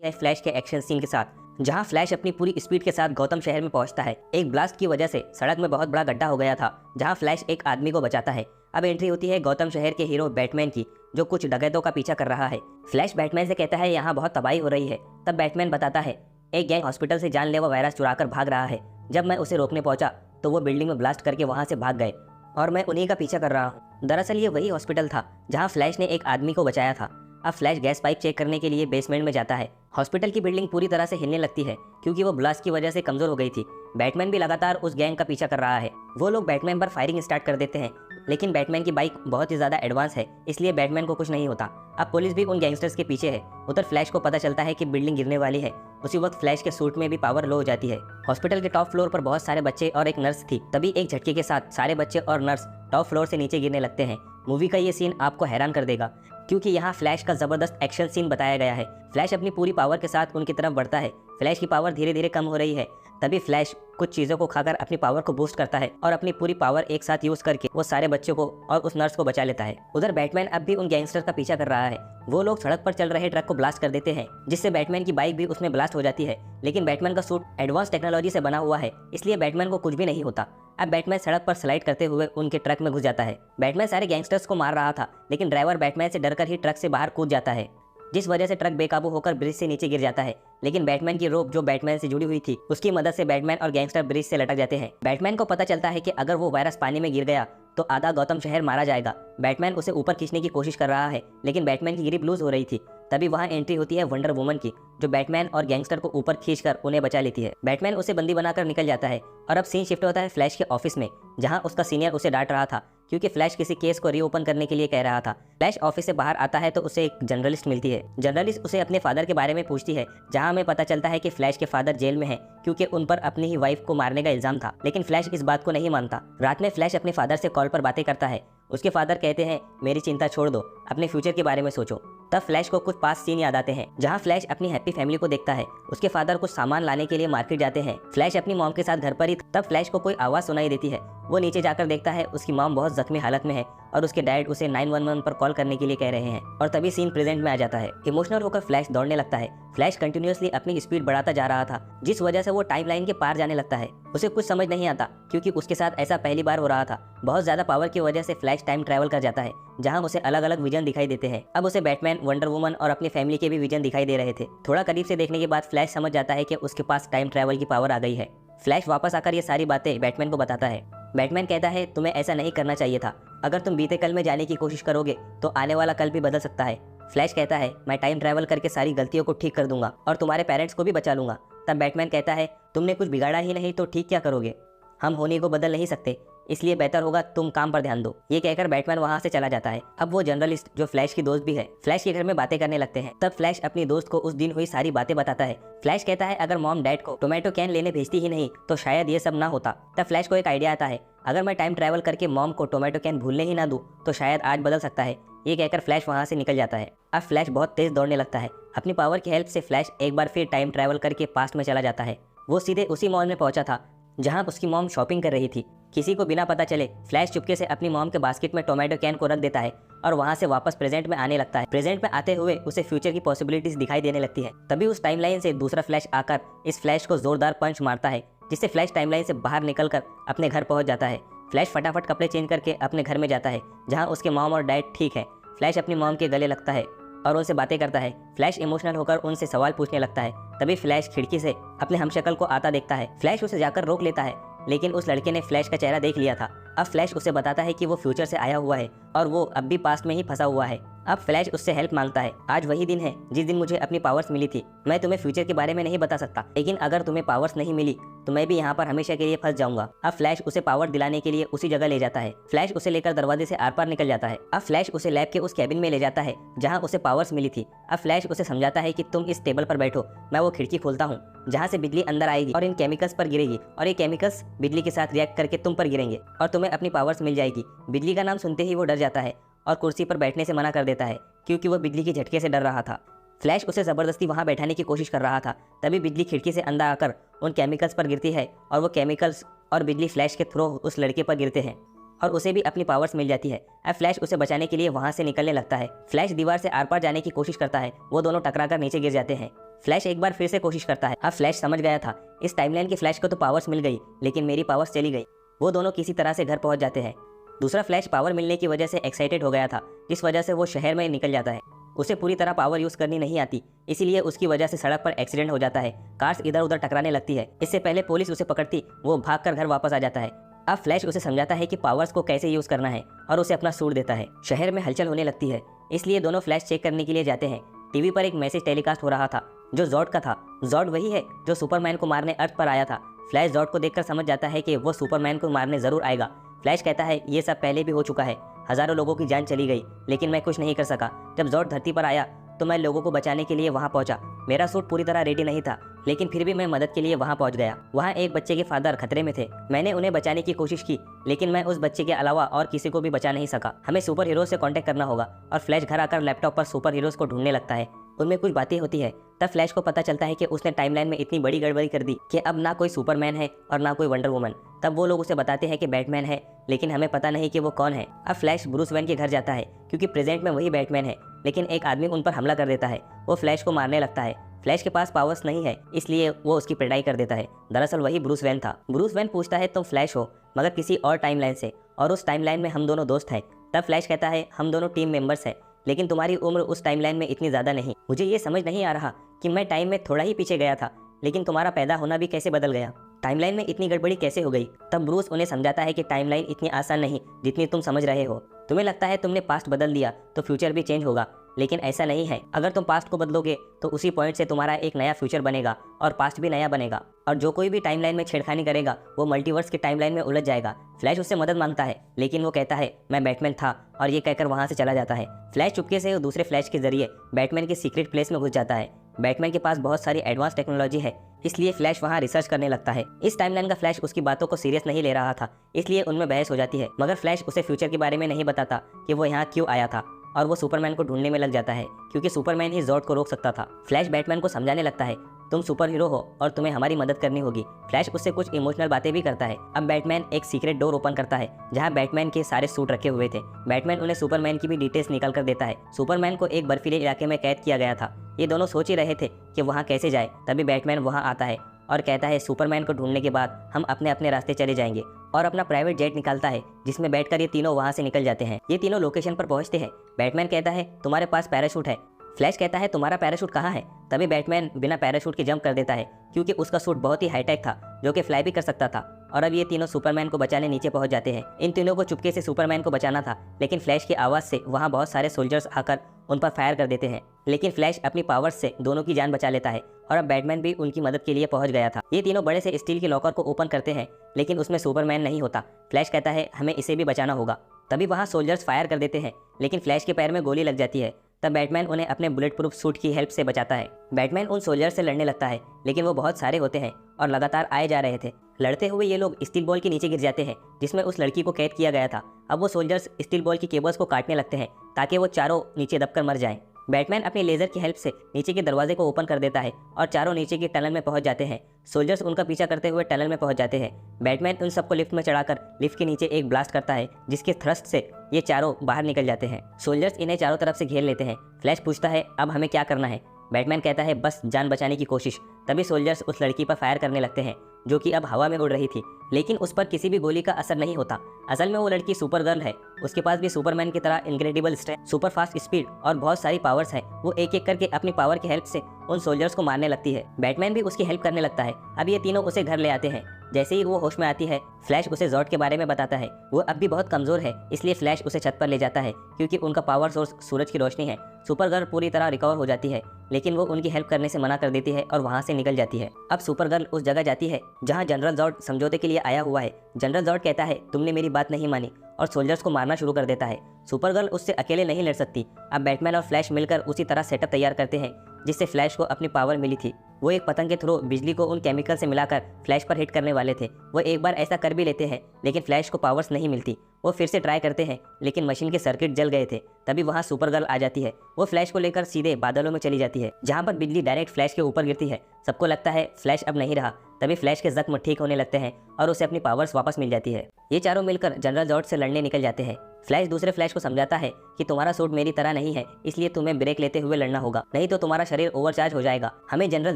है फ्लैश के action scene के साथ, जहां फ्लैश अपनी पूरी स्पीड के साथ गौतम शहर में पहुंचता है। एक ब्लास्ट की वजह से सड़क में बहुत बड़ा गड्ढा हो गया था, जहां फ्लैश एक आदमी को बचाता है। अब एंट्री होती है गौतम शहर के हीरो बैटमैन की, जो कुछ डकैतों का पीछा कर रहा है। फ्लैश बैटमैन से कहता है यहाँ बहुत तबाही हो रही है। तब बैटमैन बताता है एक गैंग हॉस्पिटल से जानलेवा वायरस चुराकर भाग रहा है। जब मैं उसे रोकने पहुंचा तो वो बिल्डिंग में ब्लास्ट करके वहां से भाग गए और मैं उन्हीं का पीछा कर रहा हूँ। दरअसल ये वही हॉस्पिटल था जहाँ फ्लैश ने एक आदमी को बचाया था। अब फ्लैश गैस पाइप चेक करने के लिए बेसमेंट में जाता है। हॉस्पिटल की बिल्डिंग पूरी तरह से हिलने लगती है क्योंकि वो ब्लास्ट की वजह से कमजोर हो गई थी। बैटमैन भी लगातार उस गैंग का पीछा कर रहा है। वो लोग बैटमैन पर फायरिंग स्टार्ट कर देते हैं, लेकिन बैटमैन की बाइक बहुत ही ज्यादा एडवांस है, इसलिए बैटमैन को कुछ नहीं होता। अब पुलिस भी उन गैंगस्टर्स के पीछे है। उधर फ्लैश को पता चलता है कि बिल्डिंग गिरने वाली है। उसी वक्त फ्लैश के सूट में भी पावर लो हो जाती है। हॉस्पिटल के टॉप फ्लोर पर बहुत सारे बच्चे और एक नर्स थी। तभी एक झटके के साथ सारे बच्चे और नर्स टॉप फ्लोर से नीचे गिरने लगते हैं। मूवी का ये सीन आपको हैरान कर देगा क्योंकि यहाँ फ्लैश का जबरदस्त एक्शन सीन बताया गया है। फ्लैश अपनी पूरी पावर के साथ उनकी तरफ बढ़ता है। फ्लैश की पावर धीरे धीरे कम हो रही है। तभी फ्लैश कुछ चीजों को खाकर अपनी पावर को बूस्ट करता है और अपनी पूरी पावर एक साथ यूज करके वो सारे बच्चों को और उस नर्स को बचा लेता है। उधर बैटमैन अब भी उन गैंगस्टर्स का पीछा कर रहा है। वो लोग सड़क पर चल रहे ट्रक को ब्लास्ट कर देते हैं, जिससे बैटमैन की बाइक भी उसमें ब्लास्ट हो जाती है। लेकिन बैटमैन का सूट एडवांस टेक्नोलॉजी से बना हुआ है, इसलिए बैटमैन को कुछ भी नहीं होता। अब बैटमैन सड़क पर स्लाइड करते हुए उनके ट्रक में घुस जाता है। बैटमैन सारे गैंगस्टर्स को मार रहा था, लेकिन ड्राइवर बैटमैन से डरकर ही ट्रक से बाहर कूद जाता है, जिस वजह से ट्रक बेकाबू होकर ब्रिज से नीचे गिर जाता है। लेकिन बैटमैन की रोप जो बैटमैन से जुड़ी हुई थी, उसकी मदद से बैटमैन और गैंगस्टर ब्रिज से लटक जाते हैं। बैटमैन को पता चलता है कि अगर वो वायरस पानी में गिर गया तो आधा गौतम शहर मारा जाएगा। बैटमैन उसे ऊपर खींचने की कोशिश कर रहा है, लेकिन बैटमैन की ग्रिप लूज हो रही थी। तभी वहाँ एंट्री होती है वंडर वुमन की, जो बैटमैन और गैंगस्टर को ऊपर खींचकर उन्हें बचा लेती है। बैटमैन उसे बंदी बनाकर निकल जाता है और अब सीन शिफ्ट होता है फ्लैश के ऑफिस में, जहाँ उसका सीनियर उसे डांट रहा था क्योंकि फ्लैश किसी केस को रीओपन करने के लिए कह रहा था। फ्लैश ऑफिस से बाहर आता है तो उसे एक जर्नलिस्ट मिलती है। जर्नलिस्ट उसे अपने फादर के बारे में पूछती है, जहां हमें पता चलता है कि फ्लैश के फादर जेल में हैं क्योंकि उन पर अपनी ही वाइफ को मारने का इल्जाम था। लेकिन फ्लैश इस बात को नहीं मानता। रात में फ्लैश अपने फादर से कॉल पर बातें करता है। उसके फादर कहते हैं मेरी चिंता छोड़ दो, अपने फ्यूचर के बारे में सोचो। तब फ्लैश को कुछ पास सीन याद आते हैं, जहां फ्लैश अपनी हैप्पी फैमिली को देखता है। उसके फादर कुछ सामान लाने के लिए मार्केट जाते हैं। फ्लैश अपनी मॉम के साथ घर पर ही। तब फ्लैश को कोई आवाज सुनाई देती है। वो नीचे जाकर देखता है उसकी मॉम बहुत जख्मी हालत में है और उसके डैड उसे 911 पर कॉल करने के लिए कह रहे हैं। और तभी सीन प्रेजेंट में आ जाता है। इमोशनल होकर फ्लैश दौड़ने लगता है। फ्लैश कंटिन्यूअसली अपनी स्पीड बढ़ाता जा रहा था, जिस वजह से वो टाइमलाइन के पार जाने लगता है। उसे कुछ समझ नहीं आता क्योंकि उसके साथ ऐसा पहली बार हो रहा था। बहुत ज्यादा पावर की वजह से फ्लैश टाइम ट्रैवल कर जाता है, जहां उसे अलग अलग विजन दिखाई देते हैं। अब उसे बैटमैन, वंडर वुमन और अपनी फैमिली के भी विजन दिखाई दे रहे थे। थोड़ा करीब से देखने के बाद फ्लैश समझ जाता है कि उसके पास टाइम ट्रैवल की पावर आ गई है। फ्लैश वापस आकर ये सारी बातें बैटमैन को बताता है। बैटमैन कहता है तुम्हें ऐसा नहीं करना चाहिए था। अगर तुम बीते कल में जाने की कोशिश करोगे तो आने वाला कल भी बदल सकता है। फ्लैश कहता है मैं टाइम ट्रैवल करके सारी गलतियों को ठीक कर दूंगा और तुम्हारे पेरेंट्स को भी बचा लूंगा। तब बैटमैन कहता है तुमने कुछ बिगाड़ा ही नहीं तो ठीक क्या करोगे। हम होनी को बदल नहीं सकते, इसलिए बेहतर होगा तुम काम पर ध्यान दो। ये कहकर बैटमैन वहां से चला जाता है। अब वो जर्नलिस्ट जो फ्लैश की दोस्त भी है, फ्लैश के घर में बातें करने लगते हैं। तब फ्लैश अपनी दोस्त को उस दिन हुई सारी बातें बताता है। फ्लैश कहता है अगर मॉम डैड को टोमेटो कैन लेने भेजती ही नहीं तो शायद ये सब ना होता। तब फ्लैश को एक आइडिया आता है, अगर मैं टाइम ट्रैवल करके मॉम को टोमेटो कैन भूलने ही ना दूं तो शायद आज बदल सकता है। ये कहकर फ्लैश वहां से निकल जाता है। अब फ्लैश बहुत तेज दौड़ने लगता है। अपनी पावर की हेल्प से फ्लैश एक बार फिर टाइम ट्रैवल करके पास्ट में चला जाता है। वो सीधे उसी मॉल में पहुंचा था जहां उसकी मॉम शॉपिंग कर रही थी। किसी को बिना पता चले फ्लैश चुपके से अपनी मॉम के बास्केट में टोमेटो कैन को रख देता है और वहां से वापस प्रेजेंट में आने लगता है। प्रेजेंट में आते हुए उसे फ्यूचर की पॉसिबिलिटीज दिखाई देने लगती है। तभी उस टाइमलाइन से दूसरा फ्लैश आकर इस फ्लैश को जोरदार पंच मारता है, जिससे फ्लैश टाइमलाइन से बाहर निकलकर अपने घर पहुंच जाता है। फ्लैश फटाफट कपड़े चेंज करके अपने घर में जाता है, जहाँ उसके मॉम और डैड ठीक है। फ्लैश अपनी मॉम के गले लगता है और उनसे बातें करता है। फ्लैश इमोशनल होकर उनसे सवाल पूछने लगता है। तभी फ्लैश खिड़की से अपने हमशक्ल को आता देखता है। फ्लैश उसे जाकर रोक लेता है, लेकिन उस लड़के ने फ्लैश का चेहरा देख लिया था। अब फ्लैश उसे बताता है कि वो फ्यूचर से आया हुआ है और वो अब भी पास्ट में ही फंसा हुआ है। अब फ्लैश उससे हेल्प मांगता है। आज वही दिन है जिस दिन मुझे अपनी पावर्स मिली थी। मैं तुम्हें फ्यूचर के बारे में नहीं बता सकता, लेकिन अगर तुम्हें पावर्स नहीं मिली तो मैं भी यहाँ पर हमेशा के लिए फंस जाऊंगा। अब फ्लैश उसे पावर दिलाने के लिए उसी जगह ले जाता है। फ्लैश उसे लेकर दरवाजे से आर पार निकल जाता है। अब फ्लैश उसे लैब के उस कैबिन में ले जाता है जहाँ उसे पावर्स मिली थी। अब फ्लैश उसे समझाता है कि तुम इस टेबल पर बैठो, मैं वो खिड़की खोलता हूँ जहाँ से बिजली अंदर आएगी और इन केमिकल्स पर गिरेगी और ये केमिकल्स बिजली के साथ रिएक्ट करके तुम पर गिरेंगे और तुम्हें अपनी पावर्स मिल जाएगी। बिजली का नाम सुनते ही वो डर जाता है और कुर्सी पर बैठने से मना कर देता है क्योंकि वो बिजली के झटके से डर रहा था। फ्लैश उसे जबरदस्ती वहां बैठाने की कोशिश कर रहा था। तभी बिजली खिड़की से अंदर आकर उन केमिकल्स पर गिरती है और वो केमिकल्स और बिजली फ्लैश के थ्रू उस लड़के पर गिरते हैं और उसे भी अपनी पावर्स मिल जाती है। अब फ्लैश उसे बचाने के लिए वहां से निकलने लगता है। फ्लैश दीवार से आर पार जाने की कोशिश करता है। वो दोनों टकराकर नीचे गिर जाते हैं। फ्लैश एक बार फिर से कोशिश करता है। अब फ्लैश समझ गया था इस टाइमलाइन की फ्लैश को तो पावर्स मिल गई, लेकिन मेरी पावर्स चली गई। वो दोनों किसी तरह से घर पहुंच जाते हैं। दूसरा फ्लैश पावर मिलने की वजह से एक्साइटेड हो गया था, जिस वजह से वो शहर में निकल जाता है। उसे पूरी तरह पावर यूज करनी नहीं आती, इसीलिए उसकी वजह से सड़क पर एक्सीडेंट हो जाता है। कार्स इधर उधर टकराने लगती है। इससे पहले पुलिस उसे पकड़ती, वो भागकर घर वापस आ जाता है। अब फ्लैश उसे समझाता है कि पावर्स को कैसे यूज करना है और उसे अपना सूट देता है। शहर में हलचल होने लगती है, इसलिए दोनों फ्लैश चेक करने के लिए जाते हैं। टीवी पर एक मैसेज टेलीकास्ट हो रहा था जो जॉर्ड का था। जॉर्ड वही है जो सुपरमैन को मारने अर्थ पर आया था। फ्लैश जॉर्ड को देखकर समझ जाता है कि वो सुपरमैन को मारने जरूर आएगा। फ्लैश कहता है ये सब पहले भी हो चुका है, हजारों लोगों की जान चली गई, लेकिन मैं कुछ नहीं कर सका। जब जॉर्ड धरती पर आया तो मैं लोगों को बचाने के लिए वहां पहुंचा। मेरा सूट पूरी तरह रेडी नहीं था, लेकिन फिर भी मैं मदद के लिए वहां पहुंच गया। वहां एक बच्चे के फादर खतरे में थे। मैंने उन्हें बचाने की कोशिश की, लेकिन मैं उस बच्चे के अलावा और किसी को भी बचा नहीं सका। हमें सुपर हीरो से कांटेक्ट करना होगा। और फ्लैश घर आकर लैपटॉप पर सुपर हीरोज को ढूंढने लगता है। उनमें कुछ बातें होती है। तब फ्लैश को पता चलता है कि उसने टाइमलाइन में इतनी बड़ी गड़बड़ी कर दी कि अब ना कोई सुपरमैन है और ना कोई वंडर वुमन। तब वो लोग उसे बताते हैं कि बैटमैन है, लेकिन हमें पता नहीं कि वो कौन है। अब फ्लैश ब्रूस वेन के घर जाता है, क्योंकि प्रेजेंट में वही बैटमैन है, लेकिन एक आदमी उन पर हमला कर देता है। वो फ्लैश को मारने लगता है। फ्लैश के पास पावर्स नहीं है, इसलिए वो उसकी पिटाई कर देता है। दरअसल वही ब्रूस वेन था। ब्रूस वेन पूछता है तुम फ्लैश हो, मगर किसी और टाइमलाइन से, और उस टाइमलाइन में हम दोनों दोस्त हैं। तब फ्लैश कहता है हम दोनों टीम मेंबर्स हैं, लेकिन तुम्हारी उम्र उस टाइमलाइन में इतनी ज़्यादा नहीं। मुझे ये समझ नहीं आ रहा कि मैं टाइम में थोड़ा ही पीछे गया था, लेकिन तुम्हारा पैदा होना भी कैसे बदल गया। टाइमलाइन में इतनी गड़बड़ी कैसे हो गई। तब ब्रूस उन्हें समझाता है कि टाइमलाइन इतनी आसान नहीं जितनी तुम समझ रहे हो। तुम्हें लगता है तुमने पास्ट बदल दिया तो फ्यूचर भी चेंज होगा, लेकिन ऐसा नहीं है। अगर तुम पास्ट को बदलोगे तो उसी पॉइंट से तुम्हारा एक नया फ्यूचर बनेगा और पास्ट भी नया बनेगा। और जो कोई भी टाइमलाइन में छेड़खानी करेगा वो मल्टीवर्स की टाइमलाइन में उलझ जाएगा। फ्लैश उससे मदद मांगता है, लेकिन वो कहता है मैं बैटमैन था, और ये कहकर वहां से चला जाता है। फ्लैश चुपके से दूसरे फ्लैश के जरिए बैटमैन के सीक्रेट प्लेस में घुस जाता है। बैटमैन के पास बहुत सारी एडवांस टेक्नोलॉजी है, इसलिए फ्लैश वहां रिसर्च करने लगता है। इस टाइमलाइन का फ्लैश उसकी बातों को सीरियस नहीं ले रहा था, इसलिए उनमें बहस हो जाती है। मगर फ्लैश उसे फ्यूचर के बारे में नहीं बताता कि वो यहाँ क्यों आया था, और वो सुपरमैन को ढूंढने में लग जाता है, क्योंकि सुपरमैन ही जॉर्ड को रोक सकता था। फ्लैश बैटमैन को समझाने लगता है तुम सुपर हीरो हो और तुम्हें हमारी मदद करनी होगी। फ्लैश उससे कुछ इमोशनल बातें भी करता है। अब बैटमैन एक सीक्रेट डोर ओपन करता है जहां बैटमैन के सारे सूट रखे हुए थे। बैटमैन उन्हें सुपरमैन की भी डिटेल्स निकाल कर देता है। सुपरमैन को एक बर्फीले इलाके में कैद किया गया था। ये दोनों सोच ही रहे थे कि वहाँ कैसे जाए, तभी बैटमैन वहाँ आता है और कहता है सुपरमैन को ढूंढने के बाद हम अपने अपने रास्ते चले जाएंगे, और अपना प्राइवेट जेट निकालता है जिसमें बैठकर ये तीनों वहाँ से निकल जाते हैं। ये तीनों लोकेशन पर पहुँचते हैं। बैटमैन कहता है तुम्हारे पास पैराशूट है। फ्लैश कहता है तुम्हारा पैराशूट कहाँ है। तभी बैटमैन बिना पैराशूट के जंप कर देता है, क्योंकि उसका सूट बहुत ही हाईटेक था जो कि फ्लाई भी कर सकता था। और अब ये तीनों सुपरमैन को बचाने नीचे पहुंच जाते हैं। इन तीनों को चुपके से सुपरमैन को बचाना था, लेकिन फ्लैश की आवाज़ से वहाँ बहुत सारे सोल्जर्स आकर उन पर फायर कर देते हैं। लेकिन फ्लैश अपनी पावर्स से दोनों की जान बचा लेता है, और अब बैटमैन भी उनकी मदद के लिए पहुंच गया था। ये तीनों बड़े से स्टील के लॉकर को ओपन करते हैं, लेकिन उसमें सुपरमैन नहीं होता। फ्लैश कहता है हमें इसे भी बचाना होगा। तभी वहाँ सोल्जर्स फायर कर देते हैं, लेकिन फ्लैश के पैर में गोली लग जाती है। तब बैटमैन उन्हें अपने बुलेट प्रूफ सूट की हेल्प से बचाता है। बैटमैन उन सोल्जर्स से लड़ने लगता है, लेकिन वो बहुत सारे होते हैं और लगातार आए जा रहे थे। लड़ते हुए ये लोग स्टील बॉल के नीचे गिर जाते हैं जिसमें उस लड़की को कैद किया गया था। अब वो सोल्जर्स स्टील बॉल की केबल्स को काटने लगते हैं ताकि वो चारों नीचे दबकर मर जाएं। बैटमैन अपनी लेजर की हेल्प से नीचे के दरवाजे को ओपन कर देता है और चारों नीचे की टनल में पहुंच जाते हैं। सोल्जर्स उनका पीछा करते हुए टनल में पहुंच जाते हैं। बैटमैन उन सबको लिफ्ट में चढ़ाकर लिफ्ट के नीचे एक ब्लास्ट करता है, जिसके थ्रस्ट से ये चारों बाहर निकल जाते हैं। सोल्जर्स इन्हें चारों तरफ से घेर लेते हैं। फ्लैश पूछता है अब हमें क्या करना है। बैटमैन कहता है बस जान बचाने की कोशिश। तभी सोल्जर्स उस लड़की पर फायर करने लगते हैं जो कि अब हवा में उड़ रही थी, लेकिन उस पर किसी भी गोली का असर नहीं होता। असल में वो लड़की सुपर गर्ल है। उसके पास भी सुपरमैन की तरह incredible strength, super fast speed और बहुत सारी पावर्स है। वो एक एक करके अपनी पावर की हेल्प से उन सोल्जर्स को मारने लगती है। बैटमैन भी उसकी हेल्प करने लगता है। अब ये तीनों उसे घर ले आते हैं। जैसे ही वो होश में आती है, फ्लैश उसे जॉर्ड के बारे में बताता है। वो अब भी बहुत कमजोर है, इसलिए फ्लैश उसे छत पर ले जाता है, क्योंकि उनका पावर सोर्स सूरज की रोशनी है। सुपर गर्ल पूरी तरह रिकवर हो जाती है, लेकिन वो उनकी हेल्प करने से मना कर देती है और वहाँ से निकल जाती है। अब सुपर गर्ल उस जगह जाती है जहाँ जनरल जॉर्ड समझौते के लिए आया हुआ है। जनरल जॉर्ड कहता है तुमने मेरी बात नहीं मानी, और सोल्जर्स को मारना शुरू कर देता है। सुपर गर्ल उससे अकेले नहीं लड़ सकती। अब बैटमैन और फ्लैश मिलकर उसी तरह सेटअप तैयार करते हैं जिससे फ्लैश को अपनी पावर मिली थी। वो एक पतंग के थ्रू बिजली को उन केमिकल से मिलाकर फ्लैश पर हिट करने वाले थे। वो एक बार ऐसा कर भी लेते हैं, लेकिन फ्लैश को पावर्स नहीं मिलती। वो फिर से ट्राई करते हैं, लेकिन मशीन के सर्किट जल गए थे। तभी वहाँ सुपर गर्ल आ जाती है। वो फ्लैश को लेकर सीधे बादलों में चली जाती है, जहाँ पर बिजली डायरेक्ट फ्लैश के ऊपर गिरती है। सबको लगता है फ्लैश अब नहीं रहा। तभी फ्लैश के जख्म ठीक होने लगते हैं और उसे अपनी पावर्स वापस मिल जाती है। ये चारों मिलकर जनरल जॉर्ज से लड़ने निकल जाते हैं। फ्लैश दूसरे फ्लैश को समझाता है कि तुम्हारा सूट मेरी तरह नहीं है, इसलिए तुम्हें ब्रेक लेते हुए लड़ना होगा, नहीं तो तुम्हारा शरीर ओवरचार्ज हो जाएगा। हमें जनरल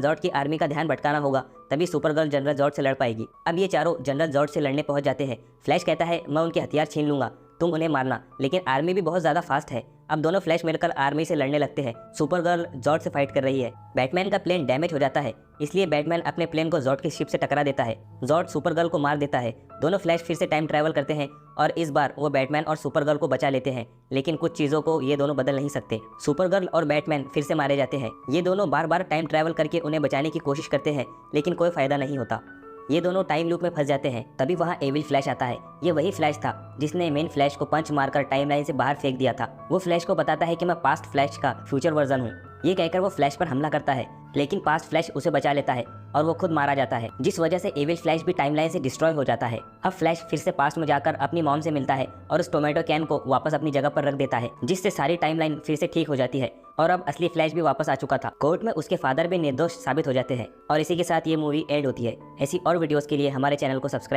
जॉर्ज की आर्मी का ध्यान भटकाना होगा, तभी सुपरगर्ल जनरल जॉर्ज से लड़ पाएगी। अब ये चारों जनरल जॉर्ज से लड़ने पहुंच जाते हैं। फ्लैश कहता है मैं उनके हथियार छीन लूंगा, तुम उन्हें मारना, लेकिन आर्मी भी बहुत ज्यादा फास्ट है। अब दोनों फ्लैश मिलकर आर्मी से लड़ने लगते हैं। सुपरगर्ल जॉर्ज से फाइट कर रही है। बैटमैन का प्लेन डैमेज हो जाता है, इसलिए बैटमैन अपने प्लेन को जॉर्ज की शिप से टकरा देता है। जॉर्ज सुपरगर्ल को मार देता है। दोनों फ्लैश फिर से टाइम ट्रैवल करते हैं और इस बार वो बैटमैन और सुपरगर्ल को बचा लेते हैं, लेकिन कुछ चीजों को ये दोनों बदल नहीं सकते। सुपरगर्ल और बैटमैन फिर से मारे जाते हैं। ये दोनों बार बार टाइम ट्रैवल करके उन्हें बचाने की कोशिश करते हैं, लेकिन कोई फायदा नहीं होता। ये दोनों टाइम लूप में फंस जाते हैं। तभी वहाँ एविल फ्लैश आता है। ये वही फ्लैश था जिसने मेन फ्लैश को पंच मारकर टाइमलाइन से बाहर फेंक दिया था। वो फ्लैश को बताता है कि मैं पास्ट फ्लैश का फ्यूचर वर्जन हूँ। ये कहकर वो फ्लैश पर हमला करता है, लेकिन पास्ट फ्लैश उसे बचा लेता है और वो खुद मारा जाता है, जिस वजह से एविल फ्लैश भी टाइमलाइन से डिस्ट्रॉय हो जाता है। अब फ्लैश फिर से पास्ट में जाकर अपनी मॉम से मिलता है और उस टोमेटो कैन को वापस अपनी जगह पर रख देता है, जिससे सारी टाइमलाइन फिर से ठीक हो जाती है और अब असली फ्लैश भी वापस आ चुका था। कोर्ट में उसके फादर भी निर्दोष साबित हो जाते हैं और इसी के साथ ये मूवी एंड होती है। ऐसी और वीडियोस के लिए हमारे चैनल को सब्सक्राइब